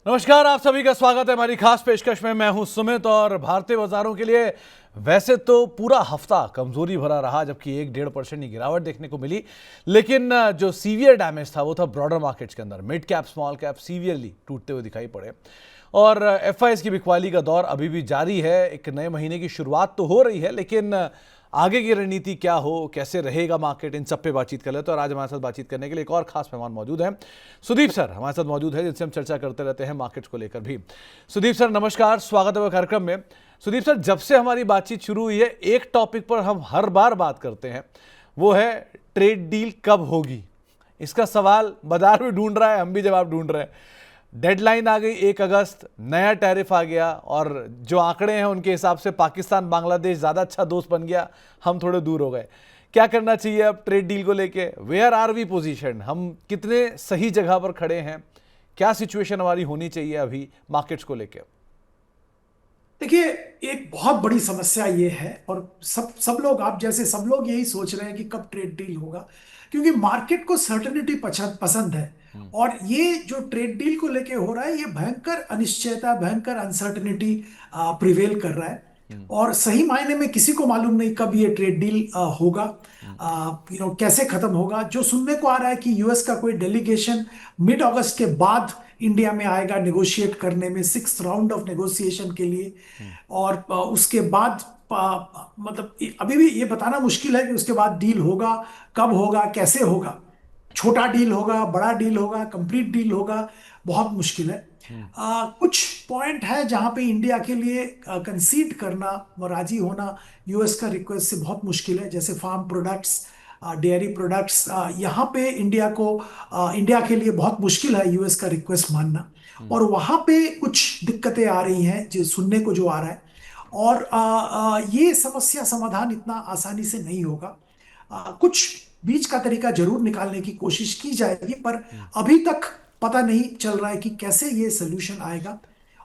नमस्कार, आप सभी का स्वागत है हमारी खास पेशकश में। मैं हूं सुमित और भारतीय बाजारों के लिए वैसे तो पूरा हफ्ता कमजोरी भरा रहा, जबकि 1-1.5% की गिरावट देखने को मिली। लेकिन जो सीवियर डैमेज था वो था ब्रॉडर मार्केट्स के अंदर। Mid cap small cap severely टूटते हुए दिखाई पड़े और एफआईएस की बिकवाली का दौर अभी भी जारी है। एक नए महीने की शुरुआत तो हो रही है, लेकिन आगे की रणनीति क्या हो, कैसे रहेगा मार्केट, इन सब पे बातचीत कर लेते हैं। और आज हमारे साथ बातचीत करने के लिए एक और खास मेहमान मौजूद हैं। सुदीप सर हमारे साथ मौजूद है, जिनसे हम चर्चा करते रहते हैं मार्केट्स को लेकर भी। सुदीप सर नमस्कार, स्वागत है कार्यक्रम में। सुदीप सर, जब से हमारी बातचीत शुरू हुई है एक टॉपिक पर हम हर बार बात करते हैं, वो है ट्रेड डील कब होगी। इसका सवाल बाजार भी ढूंढ रहा है, हम भी जवाब ढूंढ रहे हैं। डेडलाइन आ गई 1 अगस्त, नया टैरिफ आ गया और जो आंकड़े हैं उनके हिसाब से पाकिस्तान बांग्लादेश ज़्यादा अच्छा दोस्त बन गया, हम थोड़े दूर हो गए। क्या करना चाहिए अब ट्रेड डील को लेके? वेयर आर वी पोजीशन, हम कितने सही जगह पर खड़े हैं? क्या सिचुएशन हमारी होनी चाहिए अभी मार्केट्स को लेके? देखिए, एक बहुत बड़ी समस्या ये है और सब सब लोग, आप जैसे सब लोग यही सोच रहे हैं कि कब ट्रेड डील होगा, क्योंकि मार्केट को सर्टेनिटी पसंद है। और ये जो ट्रेड डील को लेके हो रहा है, ये भयंकर अनिश्चयता, भयंकर अनसर्टेनिटी प्रिवेल कर रहा है। और सही मायने में किसी को मालूम नहीं कब ये ट्रेड डील होगा, कैसे खत्म होगा। जो सुनने को आ रहा है कि यूएस का कोई डेलीगेशन मिड अगस्त के बाद इंडिया में आएगा नेगोशिएट करने में, 6th राउंड ऑफ नेगोशिएशन के लिए। और उसके बाद मतलब अभी भी ये बताना मुश्किल है कि उसके बाद डील होगा, कब होगा, कैसे होगा। छोटा डील होगा, बड़ा डील होगा, कंप्लीट डील होगा, बहुत मुश्किल है। कुछ पॉइंट है जहां पे इंडिया के लिए कंसीड करना व राजी होना यूएस का रिक्वेस्ट से बहुत मुश्किल है, जैसे फार्म प्रोडक्ट्स, डेयरी प्रोडक्ट्स। यहाँ पे इंडिया के लिए बहुत मुश्किल है यूएस का रिक्वेस्ट मानना। और वहां पे कुछ दिक्कतें आ रही हैं जो सुनने को जो आ रहा है। और ये समस्या समाधान इतना आसानी से नहीं होगा। कुछ बीच का तरीका जरूर निकालने की कोशिश की जाएगी, पर अभी तक पता नहीं चल रहा है कि कैसे ये सोल्यूशन आएगा।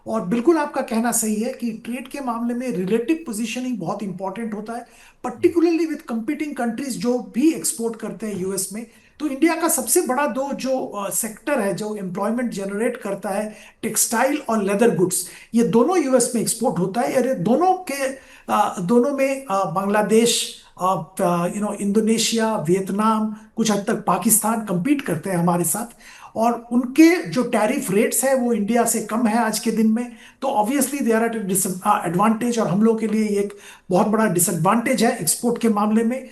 और बिल्कुल आपका कहना सही है कि ट्रेड के मामले में रिलेटिव पोजीशनिंग बहुत इंपॉर्टेंट होता है, पर्टिकुलरली विद कंपीटिंग कंट्रीज जो भी एक्सपोर्ट करते हैं यूएस में। तो इंडिया का सबसे बड़ा दो जो सेक्टर है जो एम्प्लॉयमेंट जनरेट करता है, टेक्सटाइल और लेदर गुड्स, ये दोनों यूएस में एक्सपोर्ट होता है। ये दोनों में बांग्लादेश, इंडोनेशिया, वियतनाम, कुछ हद तक पाकिस्तान compete करते हैं हमारे साथ। और उनके जो टैरिफ रेट्स है वो इंडिया से कम है आज के दिन में। तो obviously they are at advantage, और हम लोग के लिए ये एक बहुत बड़ा डिसएडवांटेज है एक्सपोर्ट के मामले में।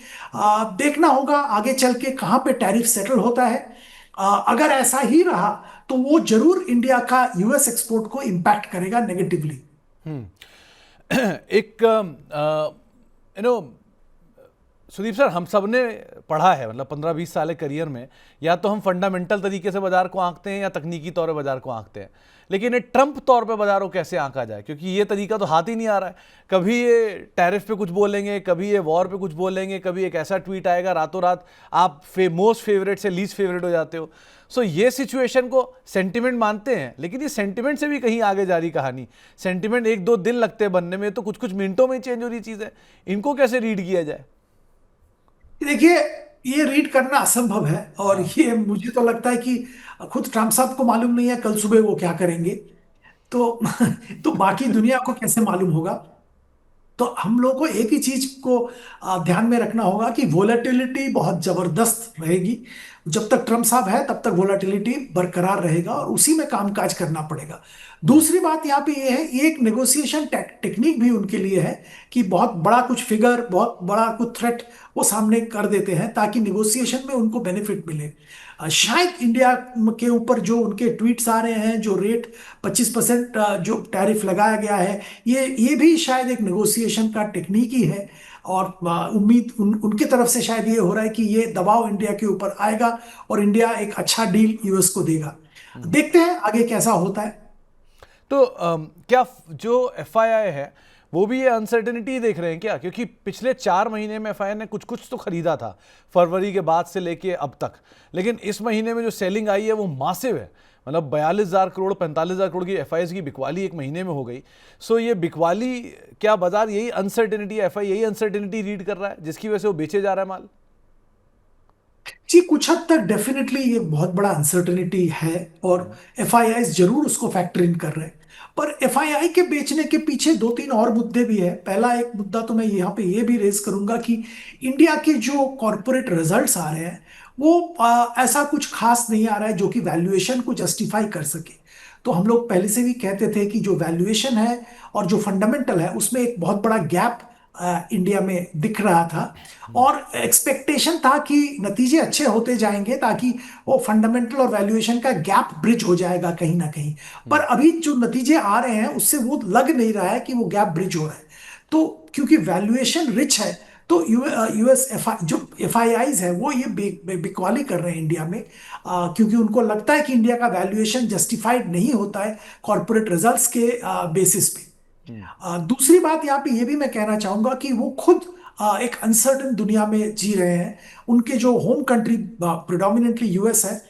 देखना होगा आगे चल के कहाँ पे टैरिफ सेटल होता है। अगर ऐसा ही रहा तो वो जरूर इंडिया का यूएस एक्सपोर्ट को इम्पैक्ट करेगा नेगेटिवली। एक सुदीप सर, हम सब ने पढ़ा है, मतलब 15-20 साल करियर में, या तो हम फंडामेंटल तरीके से बाजार को आंकते हैं या तकनीकी तौर पे बाजार को आंकते हैं। लेकिन ये ट्रंप तौर पे बाजार को कैसे आंका जाए, क्योंकि ये तरीका तो हाथ ही नहीं आ रहा है। कभी ये टैरिफ पे कुछ बोलेंगे, कभी ये वॉर पे कुछ बोलेंगे, कभी एक ऐसा ट्वीट आएगा रातों रात आप मोस्ट फेवरेट से लीस्ट फेवरेट हो जाते हो। सो ये सिचुएशन को सेंटिमेंट मानते हैं, लेकिन ये सेंटिमेंट से भी कहीं आगे जा रही कहानी। सेंटिमेंट 1-2 दिन लगते हैं बनने में, तो कुछ कुछ मिनटों में चेंज हो रही चीज़ है। इनको कैसे रीड किया जाए? देखिए, ये रीड करना असंभव है। और हाँ। ये मुझे तो लगता है कि खुद ट्रम्प साहब को मालूम नहीं है कल सुबह वो क्या करेंगे। तो तो बाकी दुनिया को कैसे मालूम होगा। तो हम लोग को एक ही चीज को ध्यान में रखना होगा कि वोलेटिलिटी बहुत जबरदस्त रहेगी। जब तक ट्रम्प साहब है तब तक वोलेटिलिटी बरकरार रहेगा और उसी में कामकाज करना पड़ेगा। दूसरी बात यहाँ पे ये है, ये एक नेगोशिएशन टेक्निक भी उनके लिए है कि बहुत बड़ा कुछ फिगर, बहुत बड़ा कुछ थ्रेट वो सामने कर देते हैं ताकि नेगोशिएशन में उनको बेनिफिट मिले। शायद इंडिया के ऊपर जो उनके ट्वीट्स आ रहे हैं, जो रेट 25% जो टैरिफ लगाया गया है, ये भी शायद एक नेगोशिएशन का टेक्निक ही है। और उम्मीद उनके तरफ से शायद ये हो रहा है कि ये दबाव इंडिया के ऊपर आएगा और इंडिया एक अच्छा डील यूएस को देगा। देखते हैं आगे कैसा होता है। तो क्या जो एफआईआई है वो भी ये अनसर्टेनिटी देख रहे हैं क्या? क्योंकि पिछले 4 महीने में एफआईआई ने कुछ कुछ तो खरीदा था फरवरी के बाद से लेके अब तक, लेकिन इस महीने में जो सेलिंग आई है वो मासिव है। मतलब 42,000 करोड़ 45,000 करोड़ की एफआईआई की बिकवाली एक महीने में हो गई। सो ये बिकवाली, क्या बाजार यही अनसर्टेनिटी, एफआई यही अनसर्टेनिटी रीड कर रहा है जिसकी वजह से वो बेचे जा रहा है माल? जी, कुछ हद तक डेफिनेटली ये बहुत बड़ा अनसर्टेनिटी है, और एफआईआईज जरूर उसको फैक्टर इन कर रहे हैं। पर एफआईआई के बेचने के पीछे दो तीन और मुद्दे भी है। पहला एक मुद्दा तो मैं यहाँ पे ये भी रेज करूंगा कि इंडिया के जो कॉरपोरेट रिजल्ट्स आ रहे हैं वो ऐसा कुछ खास नहीं आ रहा है जो कि वैल्यूएशन को जस्टिफाई कर सके। तो हम लोग पहले से भी कहते थे कि जो वैल्यूएशन है और जो फंडामेंटल है उसमें एक बहुत बड़ा गैप इंडिया में दिख रहा था, और एक्सपेक्टेशन था कि नतीजे अच्छे होते जाएंगे ताकि वो फंडामेंटल और वैल्यूएशन का गैप ब्रिज हो जाएगा कहीं ना कहीं। पर अभी जो नतीजे आ रहे हैं उससे वो लग नहीं रहा है कि वो गैप ब्रिज हो रहा है। तो क्योंकि वैल्यूएशन रिच है, तो यूएस जो एफआईआईज है वो ये बिकवाली कर रहे हैं इंडिया में, क्योंकि उनको लगता है कि इंडिया का वैल्यूएशन जस्टिफाइड नहीं होता है कॉरपोरेट रिजल्ट्स के बेसिस पे। दूसरी बात यहाँ पे ये भी मैं कहना चाहूंगा कि वो खुद एक अनसर्टन दुनिया में जी रहे हैं। उनके जो होम कंट्री प्रिडोमिनेंटली यूएस है,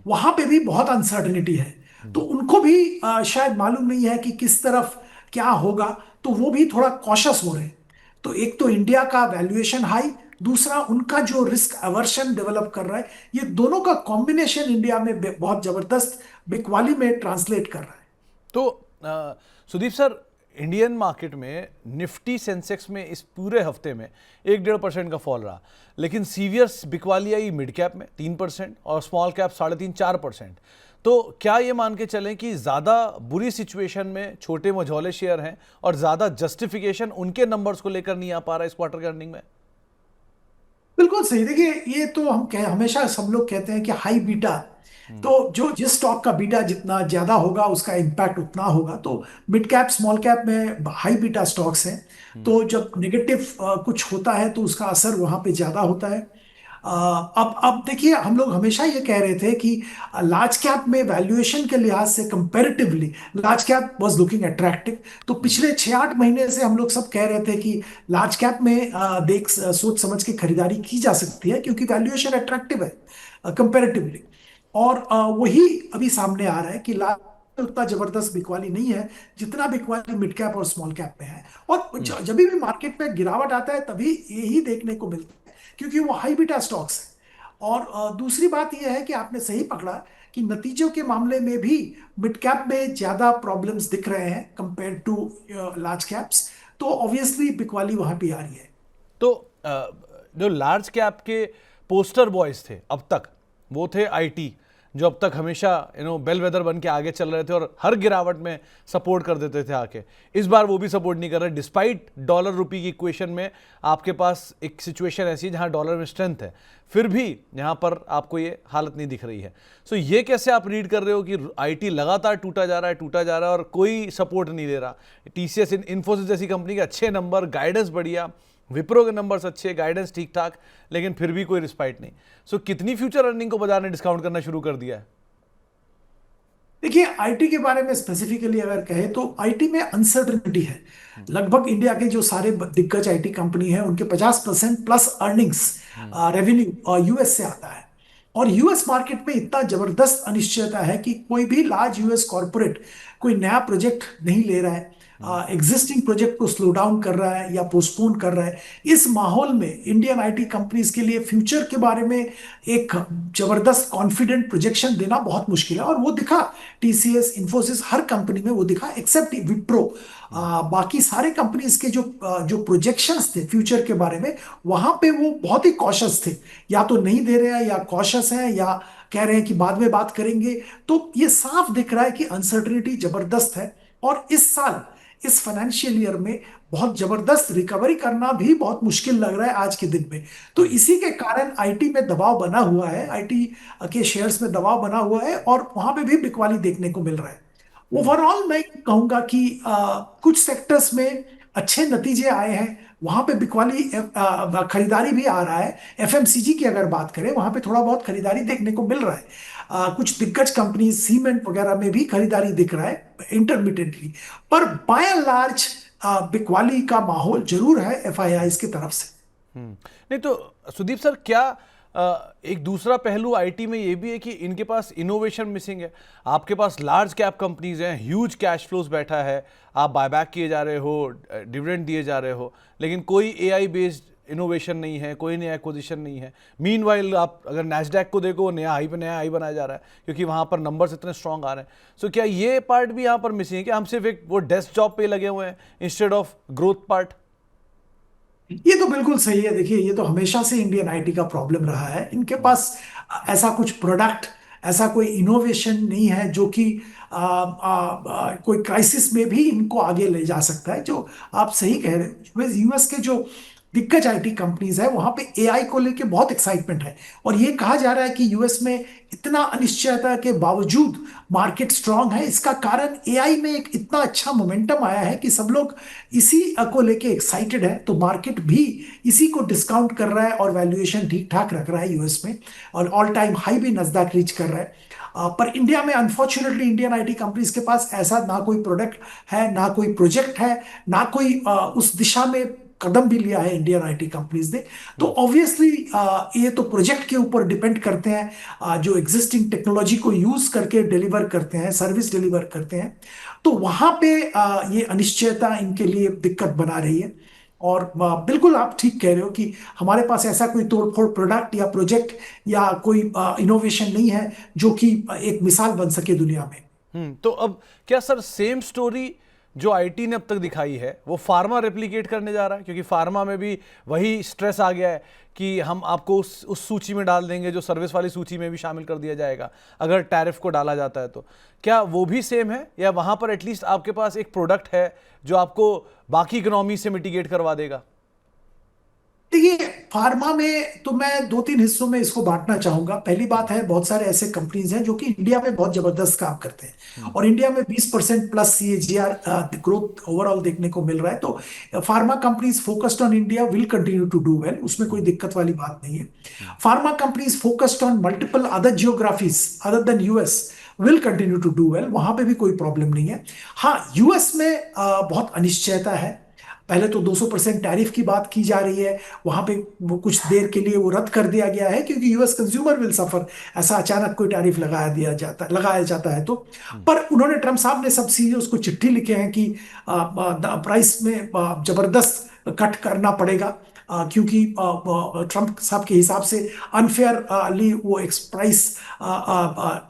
वहां पे भी बहुत अनसर्टनिटी है। तो उनको भी शायद मालूम नहीं है कि किस तरफ क्या होगा, तो वो भी थोड़ा कॉशस हो रहे हैं। तो एक तो इंडिया का वैल्यूएशन हाई, दूसरा उनका जो रिस्क अवर्शन डेवलप कर रहा है, ये दोनों का कॉम्बिनेशन इंडिया में बहुत जबरदस्त बिकवाली में ट्रांसलेट कर रहा है। तो सुदीप सर, इंडियन मार्केट में निफ्टी सेंसेक्स में इस पूरे हफ्ते में 1-1.5% का फॉल रहा, लेकिन सीवियर बिकवाली आई मिड कैप में 3% और स्मॉल कैप 3.5-4%। तो क्या ये मान के चलें कि ज़्यादा बुरी सिचुएशन में छोटे मझौले शेयर हैं और ज़्यादा जस्टिफिकेशन उनके नंबर्स को लेकर नहीं आ पा रहा इस क्वार्टर के अर्निंग में? बिल्कुल सही। देखिए, ये तो हमेशा सब लोग कहते हैं कि हाई बीटा, तो जो जिस स्टॉक का बीटा जितना ज्यादा होगा उसका इम्पैक्ट उतना होगा। तो मिड कैप स्मॉल कैप में हाई बीटा स्टॉक्स हैं, तो जब नेगेटिव कुछ होता है तो उसका असर वहां पे ज्यादा होता है। अब देखिए, हम लोग हमेशा ये कह रहे थे कि लार्ज कैप में वैल्यूएशन के लिहाज से comparatively large cap was looking attractive. तो पिछले 6-8 महीने से हम लोग सब कह रहे थे कि लार्ज कैप में सोच समझ के खरीदारी की जा सकती है क्योंकि वैल्यूएशन अट्रैक्टिव है कंपैरेटिवली। और वही अभी सामने आ रहा है कि लार्ज उतना जबरदस्त बिकवाली नहीं है जितना बिकवाली मिड कैप और स्मॉल कैप में है। और जब भी मार्केट में गिरावट आता है तभी यही देखने को मिलता है, क्योंकि वो हाई बीटा स्टॉक्स है। और दूसरी बात यह है कि आपने सही पकड़ा कि नतीजों के मामले में भी मिड कैप में ज्यादा प्रॉब्लम्स दिख रहे हैं कंपेयर टू लार्ज कैप्स। तो ऑब्वियसली बिकवाली वहां पे आ रही है। तो जो लार्ज कैप के पोस्टर बॉयज थे अब तक, वो थे आईटी, जो अब तक हमेशा बेल वेदर बन के आगे चल रहे थे और हर गिरावट में सपोर्ट कर देते थे आके। इस बार वो भी सपोर्ट नहीं कर रहे, डिस्पाइट डॉलर रुपी की इक्वेशन में आपके पास एक सिचुएशन ऐसी है जहां डॉलर में स्ट्रेंथ है, फिर भी यहां पर आपको ये हालत नहीं दिख रही है। सो ये कैसे आप रीड कर रहे हो कि आईटी लगातार टूटा जा रहा है और कोई सपोर्ट नहीं दे रहा? टीसीएस, इन्फोसिस जैसी कंपनी के अच्छे नंबर, गाइडेंस बढ़िया, विप्रो के नंबर्स अच्छे, गाइडेंस ठीक ठाक, लेकिन फिर भी कोई रिस्पाइट नहीं। सो कितनी फ्यूचर अर्निंग को बाजार ने डिस्काउंट करना शुरू कर दिया है? देखिए, आईटी के बारे में स्पेसिफिकली अगर कहे तो आईटी में अनसर्टनिटी है। लगभग इंडिया के जो सारे दिग्गज आईटी कंपनी है उनके 50% प्लस अर्निंग्स रेवेन्यू यूएस से आता है। और यूएस मार्केट में इतना जबरदस्त अनिश्चयता है कि कोई भी लार्ज यूएस कॉरपोरेट कोई नया प्रोजेक्ट नहीं ले रहा है, एग्जिस्टिंग प्रोजेक्ट को स्लो डाउन कर रहा है या पोस्टपोन कर रहा है। इस माहौल में इंडियन आईटी कंपनीज के लिए फ्यूचर के बारे में एक जबरदस्त कॉन्फिडेंट प्रोजेक्शन देना बहुत मुश्किल है, और वो दिखा टीसीएस, इन्फोसिस, हर कंपनी में वो दिखा एक्सेप्ट विप्रो। बाकी सारे कंपनीज के जो प्रोजेक्शंस थे फ्यूचर के बारे में, वहां पे वो बहुत ही कॉशस थे। या तो नहीं दे रहे हैं या कॉशस हैं या कह रहे हैं कि बाद में बात करेंगे। तो ये साफ दिख रहा है कि अनसर्टेनिटी जबरदस्त है, और इस साल इस फाइनेंशियल ईयर में बहुत जबरदस्त रिकवरी करना भी बहुत मुश्किल लग रहा है आज के दिन में। तो इसी के कारण आईटी में दबाव बना हुआ है, आईटी के शेयर्स में दबाव बना हुआ है, और वहां पे भी बिकवाली देखने को मिल रहा है। ओवरऑल मैं कहूंगा कि कुछ सेक्टर्स में अच्छे नतीजे आए हैं, वहां पे बिकवाली खरीदारी भी आ रहा है। एफएमसीजी की अगर बात करें, वहां पे थोड़ा बहुत खरीदारी देखने को मिल रहा है। कुछ दिग्गज कंपनी सीमेंट वगैरह में भी खरीदारी दिख रहा है इंटरमिटेंटली। पर बाय एंड लार्ज बिकवाली का माहौल जरूर है एफआईआईज की तरफ से। नहीं तो सुदीप सर, क्या एक दूसरा पहलू आईटी में ये भी है कि इनके पास इनोवेशन मिसिंग है? आपके पास लार्ज कैप कंपनीज हैं, ह्यूज कैश फ्लोज बैठा है, आप बायबैक किए जा रहे हो, डिविडेंड दिए जा रहे हो, लेकिन कोई एआई बेस्ड इनोवेशन नहीं है, कोई नया एक्विजिशन नहीं है। मीनवाइल आप अगर नैस्डैक को देखो, नया हाई पे नया हाई बनाया जा रहा है क्योंकि वहाँ पर नंबर्स इतने स्ट्रांग आ रहे हैं। सो क्या ये पार्ट भी यहाँ पर मिसिंग है कि हम सिर्फ एक वो डेस्क जॉब पे लगे हुए हैं इंस्टेड ऑफ ग्रोथ पार्ट? ये तो बिल्कुल सही है। देखिए, ये तो हमेशा से इंडियन आईटी का प्रॉब्लम रहा है। इनके पास ऐसा कुछ प्रोडक्ट, ऐसा कोई इनोवेशन नहीं है जो कि कोई क्राइसिस में भी इनको आगे ले जा सकता है। जो आप सही कह रहे हैं, यूएस के जो दिग्गज आईटी कंपनीज है वहां पे एआई को लेके बहुत एक्साइटमेंट है। और ये कहा जा रहा है कि यूएस में इतना अनिश्चयता के बावजूद मार्केट स्ट्रांग है। इसका कारण एआई में एक इतना अच्छा मोमेंटम आया है कि सब लोग इसी को लेके एक्साइटेड है। तो मार्केट भी इसी को डिस्काउंट कर रहा है और वैल्यूएशन ठीक ठाक रख रहा है यूएस में, और ऑल टाइम हाई भी नस्दैक रीच कर रहा है। पर इंडिया में अनफॉर्चुनेटली इंडियन आईटी कंपनीज के पास ऐसा ना कोई प्रोडक्ट है, ना कोई प्रोजेक्ट है, ना कोई उस दिशा में कदम भी लिया है इंडियन आईटी कंपनीज ने। तो ऑब्वियसली ये तो प्रोजेक्ट के ऊपर डिपेंड करते हैं, जो एग्जिस्टिंग टेक्नोलॉजी को यूज करके डिलीवर करते हैं, सर्विस डिलीवर करते हैं। तो वहां पे ये अनिश्चयता इनके लिए दिक्कत बना रही है। और बिल्कुल आप ठीक कह रहे हो कि हमारे पास ऐसा कोई तोड़फोड़ प्रोडक्ट या प्रोजेक्ट या कोई इनोवेशन नहीं है जो कि एक मिसाल बन सके दुनिया में। तो अब क्या सर सेम स्टोरी जो आईटी ने अब तक दिखाई है वो फार्मा रेप्लिकेट करने जा रहा है? क्योंकि फार्मा में भी वही स्ट्रेस आ गया है कि हम आपको उस सूची में डाल देंगे जो सर्विस वाली सूची में भी शामिल कर दिया जाएगा अगर टैरिफ को डाला जाता है। तो क्या वो भी सेम है, या वहां पर एटलीस्ट आपके पास एक प्रोडक्ट है जो आपको बाकी इकोनॉमी से मिटिगेट करवा देगा? देखिए, फार्मा में तो मैं दो तीन हिस्सों में इसको बांटना चाहूंगा। पहली बात है, बहुत सारे ऐसे कंपनीज हैं जो कि इंडिया में बहुत जबरदस्त काम करते हैं और इंडिया में 20% प्लस सीएजीआर ग्रोथ ओवरऑल देखने को मिल रहा है। तो pharma companies focused on India will continue to do well, उसमें कोई दिक्कत वाली बात नहीं है। Pharma companies focused on multiple other geographies other than US will continue to do well, वहां पे भी कोई प्रॉब्लम नहीं है। हाँ, यूएस में बहुत अनिश्चयता है। पहले तो 200% टैरिफ की बात की जा रही है, वहां पे वो कुछ देर के लिए वो रद्द कर दिया गया है क्योंकि यूएस कंज्यूमर विल सफर, ऐसा अचानक कोई टैरिफ लगाया जाता है तो। पर उन्होंने, ट्रम्प साहब ने सब सीईओस को चिट्ठी लिखे हैं कि प्राइस में जबरदस्त कट करना पड़ेगा, क्योंकि ट्रम्प साहब के हिसाब से अनफेयरली वो प्राइस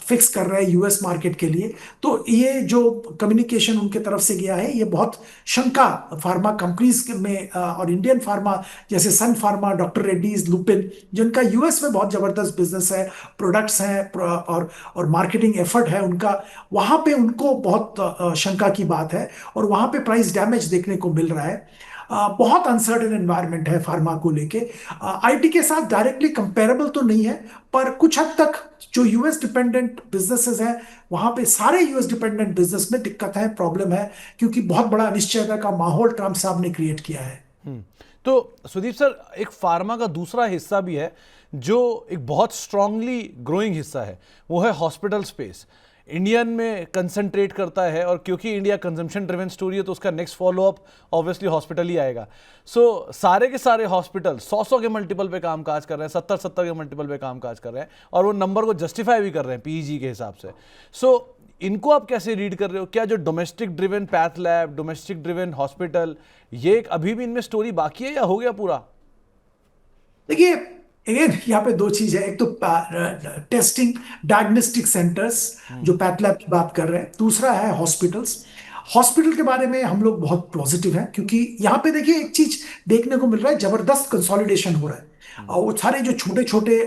फिक्स कर रहे हैं यूएस मार्केट के लिए। तो ये जो कम्युनिकेशन उनके तरफ से गया है, ये बहुत शंका फार्मा कंपनीज में और इंडियन फार्मा जैसे सन फार्मा, डॉक्टर रेड्डीज, लुपिन, जिनका यूएस में बहुत जबरदस्त बिजनेस है, प्रोडक्ट्स हैं और मार्केटिंग एफर्ट है उनका, वहां पे उनको बहुत शंका की बात है और वहां पे प्राइस डैमेज देखने को मिल रहा है। बहुत अनसर्टेन एनवायरनमेंट है फार्मा को लेके। आईटी के साथ डायरेक्टली कंपेरेबल तो नहीं है, पर कुछ हद तक जो यूएस डिपेंडेंट बिजनेसेस हैं वहां पे, सारे यूएस डिपेंडेंट बिजनेस में दिक्कत है, प्रॉब्लम है, क्योंकि बहुत बड़ा अनिश्चयता का माहौल ट्रम्प साहब ने क्रिएट किया है। तो सुदीप सर, एक फार्मा का दूसरा हिस्सा भी है जो एक बहुत स्ट्रांगली ग्रोइंग हिस्सा है, वो है हॉस्पिटल स्पेस। इंडियन में कंसंट्रेट करता है और क्योंकि इंडिया कंजम्पशन ड्रिवन स्टोरी है तो उसका नेक्स्ट फॉलोअप ऑब्वियसली हॉस्पिटल ही आएगा। सो सारे के सारे हॉस्पिटल 100 के मल्टीपल पे काम काज कर रहे हैं, 70 के मल्टीपल पे काम काज कर रहे हैं और वो नंबर को जस्टिफाई भी कर रहे हैं पीईजी के हिसाब से। सो इनको आप कैसे रीड कर रहे हो? क्या जो domestic driven path lab, domestic driven hospital, ये एक अभी भी इनमें स्टोरी बाकी है या हो गया पूरा? देखिए, अगेन यहाँ पे दो चीज है। एक तो टेस्टिंग डायग्नोस्टिक सेंटर्स जो पैथ लैब की बात कर रहे हैं, दूसरा है हॉस्पिटल्स। हॉस्पिटल के बारे में हम लोग बहुत पॉजिटिव हैं क्योंकि यहाँ पे देखिए एक चीज देखने को मिल रहा है, जबरदस्त कंसोलिडेशन हो रहा है। और वो सारे जो छोटे छोटे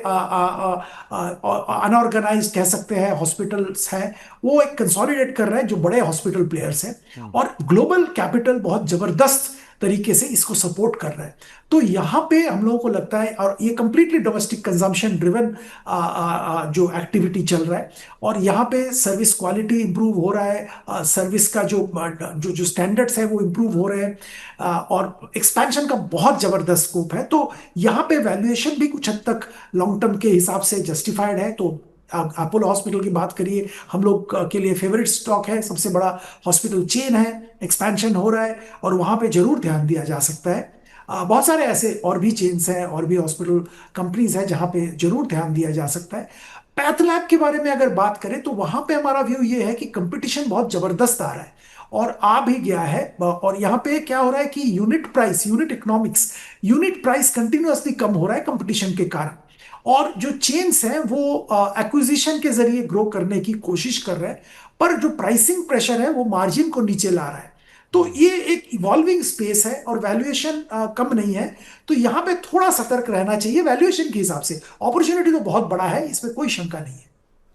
अनऑर्गेनाइज्ड कह सकते हैं हॉस्पिटल्स हैं, वो एक कंसोलिडेट कर रहे हैं जो बड़े हॉस्पिटल प्लेयर्स हैं, और ग्लोबल कैपिटल बहुत जबरदस्त तरीके से इसको सपोर्ट कर रहा है। तो यहाँ पे हम लोगों को लगता है, और ये कंप्लीटली डोमेस्टिक कंजम्पशन ड्रिवन जो एक्टिविटी चल रहा है, और यहाँ पे सर्विस क्वालिटी इंप्रूव हो रहा है, सर्विस का जो जो जो स्टैंडर्ड्स है वो इंप्रूव हो रहे हैं, और एक्सपेंशन का बहुत जबरदस्त स्कोप है। तो यहाँ पे वैल्यूएशन भी कुछ हद तक लॉन्ग टर्म के हिसाब से जस्टिफाइड है। तो आप अपोलो हॉस्पिटल की बात करिए, हम लोग के लिए फेवरेट स्टॉक है, सबसे बड़ा हॉस्पिटल चेन है, एक्सपेंशन हो रहा है और वहां पे जरूर ध्यान दिया जा सकता है। बहुत सारे ऐसे और भी चेन्स हैं और भी हॉस्पिटल कंपनीज हैं जहां पे जरूर ध्यान दिया जा सकता है। पैथ लैब के बारे में अगर बात करें तो वहां पे हमारा व्यू ये है कि कंपटीशन बहुत जबरदस्त आ रहा है और आ भी गया है। और यहाँ पे क्या हो रहा है कि unit price, unit economics, unit price continuously कम हो रहा है कंपटीशन के कारण। और जो चेन्स हैं वो एक्विजिशन के जरिए ग्रो करने की कोशिश कर रहे हैं, पर जो प्राइसिंग प्रेशर है वो मार्जिन को नीचे ला रहा है। तो ये एक इवॉल्विंग स्पेस है और वैल्यूएशन कम नहीं है। तो यहाँ पे थोड़ा सतर्क रहना चाहिए वैल्यूएशन के हिसाब से। अपॉर्चुनिटी तो बहुत बड़ा है, इसमें कोई शंका नहीं है।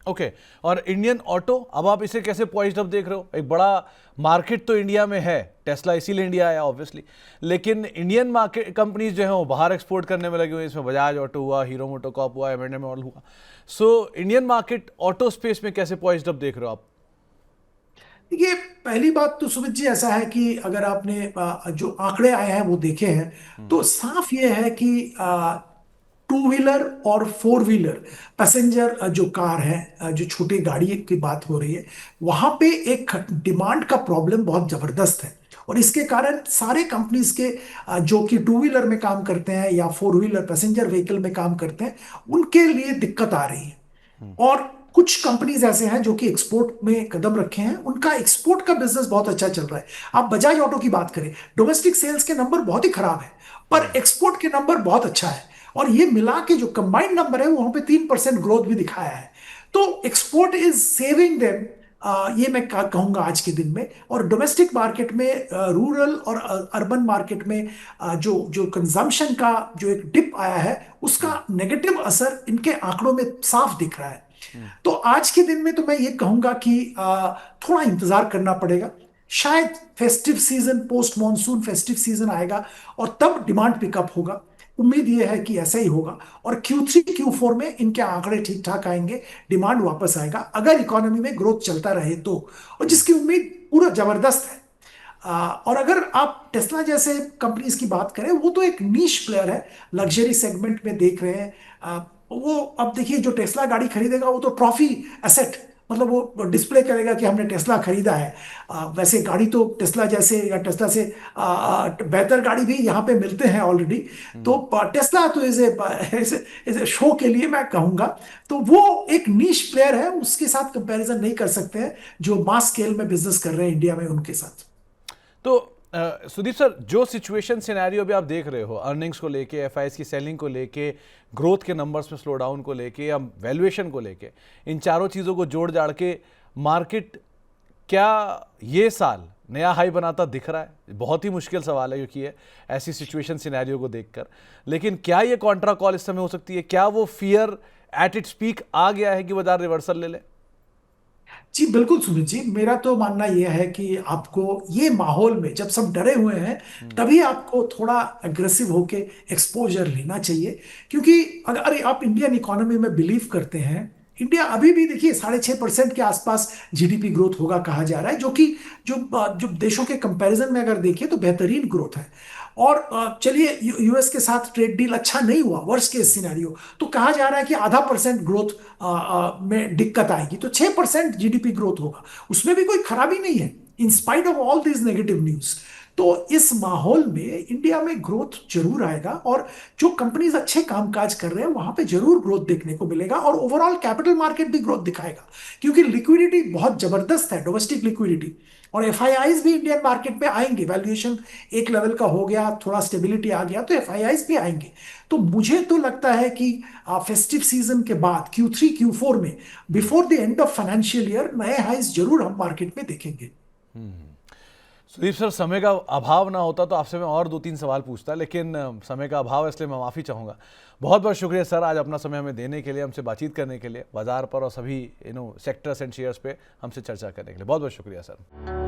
ओके और इंडियन ऑटो, अब आप इसे कैसे पॉइज्ड अप देख रहे हो? एक बड़ा मार्केट तो इंडिया में है, टेस्ला इसीलिए इंडिया आया ऑब्वियसली, लेकिन इंडियन मार्केट कंपनीज जो हैं वो बाहर एक्सपोर्ट करने में लगी हुई। इसमें बजाज ऑटो हुआ, हीरो मोटोकॉर्प हुआ, M&M मॉडल हुआ। So Indian market auto space में कैसे पॉइज्ड अप देख रहे हो आप? देखिए, पहली बात तो सुमित जी ऐसा है कि अगर आपने जो आंकड़े आए हैं वो देखे हैं तो साफ ये है कि टू व्हीलर और फोर व्हीलर पैसेंजर जो कार है, जो छोटी गाड़ी की बात हो रही है, वहां पे एक डिमांड का प्रॉब्लम बहुत जबरदस्त है। और इसके कारण सारे कंपनीज के जो कि टू व्हीलर में काम करते हैं या फोर व्हीलर पैसेंजर व्हीकल में काम करते हैं, उनके लिए दिक्कत आ रही है। और कुछ कंपनीज ऐसे हैं जो कि एक्सपोर्ट में कदम रखे हैं, उनका एक्सपोर्ट का बिजनेस बहुत अच्छा चल रहा है। आप बजाज ऑटो की बात करें, डोमेस्टिक सेल्स के नंबर बहुत ही खराब है, पर एक्सपोर्ट के नंबर बहुत अच्छा है। और ये मिला के जो कंबाइंड नंबर है वहां पे 3% ग्रोथ भी दिखाया है। तो एक्सपोर्ट इज सेविंग देम, ये मैं कहूंगा आज के दिन में। और डोमेस्टिक मार्केट में, रूरल और अर्बन मार्केट में जो जो कंजम्पशन का जो एक डिप आया है, उसका नेगेटिव असर इनके आंकड़ों में साफ दिख रहा है। तो आज के दिन में तो मैं ये कहूंगा कि थोड़ा इंतजार करना पड़ेगा। शायद festive season, post monsoon festive season आएगा और तब डिमांड पिकअप होगा। उम्मीद ये है कि ऐसा ही होगा और Q3 Q4 में इनके आंकड़े ठीक ठाक आएंगे, डिमांड वापस आएगा अगर इकोनॉमी में ग्रोथ चलता रहे तो, और जिसकी उम्मीद पूरा जबरदस्त है। और अगर आप टेस्ला जैसे कंपनीज की बात करें, वो तो एक नीश प्लेयर है, लग्जरी सेगमेंट में देख रहे हैं। वो अब देखिए, जो टेस्ला गाड़ी खरीदेगा वो तो ट्रॉफी एसेट, मतलब वो डिस्प्ले करेगा कि हमने टेस्ला खरीदा है। वैसे गाड़ी तो टेस्ला जैसे या टेस्ला से बेहतर गाड़ी भी यहाँ पे मिलते हैं ऑलरेडी। तो टेस्ला तो इसे शो के लिए मैं कहूंगा। तो वो एक नीश प्लेयर है, उसके साथ कंपैरिजन नहीं कर सकते हैं जो मास स्केल में बिजनेस कर रहे हैं इंडिया में उनके साथ। तो सुदीप सर, जो सिचुएशन सिनेरियो भी आप देख रहे हो, अर्निंग्स को लेके, एफआईएस की सेलिंग को लेके, ग्रोथ के नंबर्स में स्लो डाउन को लेके या वैल्यूएशन को लेके, इन चारों चीज़ों को जोड़ जाड़ के मार्केट क्या ये साल नया हाई बनाता दिख रहा है? बहुत ही मुश्किल सवाल है क्योंकि ये ऐसी सिचुएशन सिनेरियो को देखकर, लेकिन क्या ये कॉन्ट्रा कॉल इस समय हो सकती है? क्या वो फियर एट इट्स पीक आ गया है कि बाजार रिवर्सल ले ले? जी बिल्कुल सुमित जी, मेरा तो मानना यह है कि आपको ये माहौल में जब सब डरे हुए हैं, तभी आपको थोड़ा अग्रेसिव होके एक्सपोजर लेना चाहिए। क्योंकि अगर आप इंडियन इकोनॉमी में बिलीव करते हैं, इंडिया अभी भी देखिए 6.5% के आसपास जीडीपी ग्रोथ होगा कहा जा रहा है, जो कि जो जो देशों के कंपैरिजन में अगर देखिए तो बेहतरीन ग्रोथ है। और चलिए, यूएस के साथ ट्रेड डील अच्छा नहीं हुआ, वर्स्ट केस सिनेरियो, तो कहा जा रहा है कि ½ % ग्रोथ में दिक्कत आएगी, तो 6% जीडीपी ग्रोथ होगा, उसमें भी कोई खराबी नहीं है in spite of all this negative news. तो इस माहौल में इंडिया में ग्रोथ जरूर आएगा और जो कंपनीज अच्छे कामकाज कर रहे हैं वहां पे जरूर ग्रोथ देखने को मिलेगा और ओवरऑल कैपिटल मार्केट भी ग्रोथ दिखाएगा, क्योंकि लिक्विडिटी बहुत जबरदस्त है, डोमेस्टिक लिक्विडिटी। और एफआईआईज भी इंडियन मार्केट में आएंगे, वैल्यूएशन एक लेवल का हो गया, थोड़ा स्टेबिलिटी आ गया तो एफआईआईज भी आएंगे। तो मुझे तो लगता है कि फेस्टिव सीजन के बाद Q3 Q4 में, before the end of financial year, नए हाइज जरूर हम मार्केट में देखेंगे। सुदीप सर, समय का अभाव ना होता तो आपसे मैं और 2-3 सवाल पूछता, लेकिन समय का अभाव है इसलिए मैं माफ़ी चाहूँगा। बहुत बहुत शुक्रिया सर, आज अपना समय हमें देने के लिए, हमसे बातचीत करने के लिए, बाजार पर और सभी सेक्टर्स एंड शेयर्स पे हमसे चर्चा करने के लिए बहुत बहुत शुक्रिया सर।